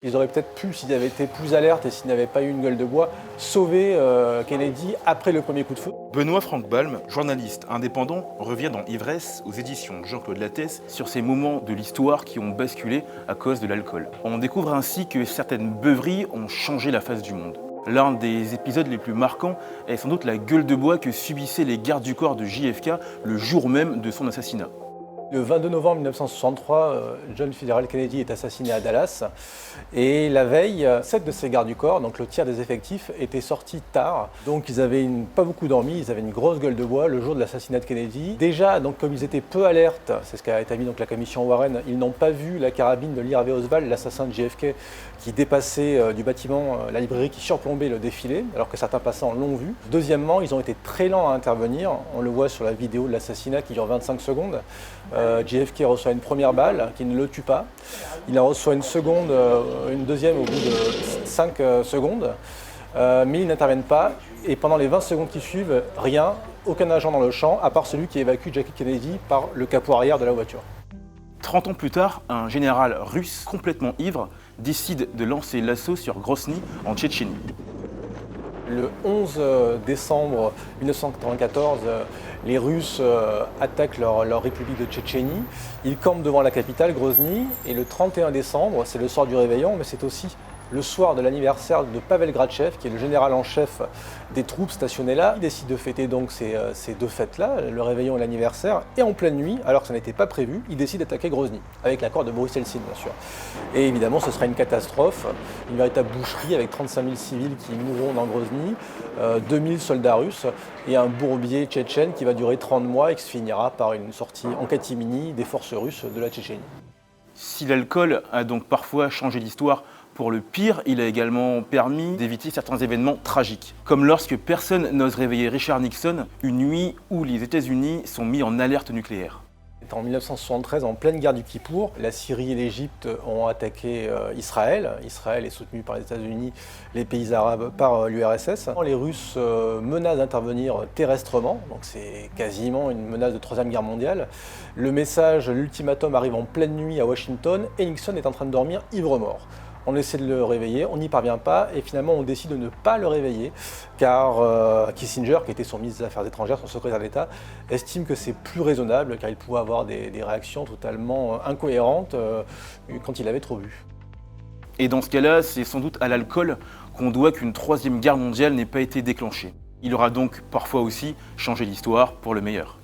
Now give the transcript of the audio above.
Ils auraient peut-être pu, s'ils avaient été plus alertes et s'ils n'avaient pas eu une gueule de bois, sauver Kennedy après le premier coup de feu. Benoît-Franck Balme, journaliste indépendant, revient dans Ivresse aux éditions Jean-Claude Lattès sur ces moments de l'histoire qui ont basculé à cause de l'alcool. On découvre ainsi que certaines beuveries ont changé la face du monde. L'un des épisodes les plus marquants est sans doute la gueule de bois que subissaient les gardes du corps de JFK le jour même de son assassinat. Le 22 novembre 1963, John Fitzgerald Kennedy est assassiné à Dallas. Et la veille, 7 de ses gardes du corps, donc le tiers des effectifs, étaient sortis tard. Donc ils avaient pas beaucoup dormi, ils avaient une grosse gueule de bois le jour de l'assassinat de Kennedy. Déjà, donc, comme ils étaient peu alertes, c'est ce qu'a établi donc, la commission Warren, ils n'ont pas vu la carabine de Lee Harvey Oswald, l'assassin de JFK, qui dépassait du bâtiment la librairie qui surplombait le défilé, alors que certains passants l'ont vu. Deuxièmement, ils ont été très lents à intervenir. On le voit sur la vidéo de l'assassinat qui dure 25 secondes. JFK reçoit une première balle qui ne le tue pas. Il en reçoit une seconde, une deuxième au bout de 5 secondes. Mais ils n'interviennent pas. Et pendant les 20 secondes qui suivent, rien, aucun agent dans le champ, à part celui qui évacue Jackie Kennedy par le capot arrière de la voiture. 30 ans plus tard, un général russe complètement ivre décide de lancer l'assaut sur Grozny en Tchétchénie. Le 11 décembre 1994, les Russes attaquent leur république de Tchétchénie. Ils campent devant la capitale, Grozny. Et le 31 décembre, c'est le soir du réveillon, mais c'est aussi le soir de l'anniversaire de Pavel Grachev, qui est le général en chef des troupes stationnées là. Il décide de fêter donc ces deux fêtes-là, le réveillon et l'anniversaire. Et en pleine nuit, alors que ça n'était pas prévu, il décide d'attaquer Grozny, avec l'accord de Boris Eltsine, bien sûr. Et évidemment, ce sera une catastrophe, une véritable boucherie avec 35 000 civils qui mourront dans Grozny, 2000 soldats russes et un bourbier tchétchène qui va durer 30 mois et qui se finira par une sortie en catimini des forces russes de la Tchétchénie. Si l'alcool a donc parfois changé l'histoire pour le pire, il a également permis d'éviter certains événements tragiques. Comme lorsque personne n'ose réveiller Richard Nixon, une nuit où les États-Unis sont mis en alerte nucléaire. En 1973, en pleine guerre du Kippour, la Syrie et l'Égypte ont attaqué Israël. Israël est soutenu par les États-Unis, les pays arabes par l'URSS. Les Russes menacent d'intervenir terrestrement, donc c'est quasiment une menace de Troisième Guerre mondiale. Le message, l'ultimatum arrive en pleine nuit à Washington et Nixon est en train de dormir ivre-mort. On essaie de le réveiller, on n'y parvient pas et finalement on décide de ne pas le réveiller car Kissinger, qui était son ministre des Affaires étrangères, son secrétaire d'État, estime que c'est plus raisonnable car il pouvait avoir des réactions totalement incohérentes quand il avait trop bu. Et dans ce cas-là, c'est sans doute à l'alcool qu'on doit qu'une troisième guerre mondiale n'ait pas été déclenchée. Il aura donc parfois aussi changé l'histoire pour le meilleur.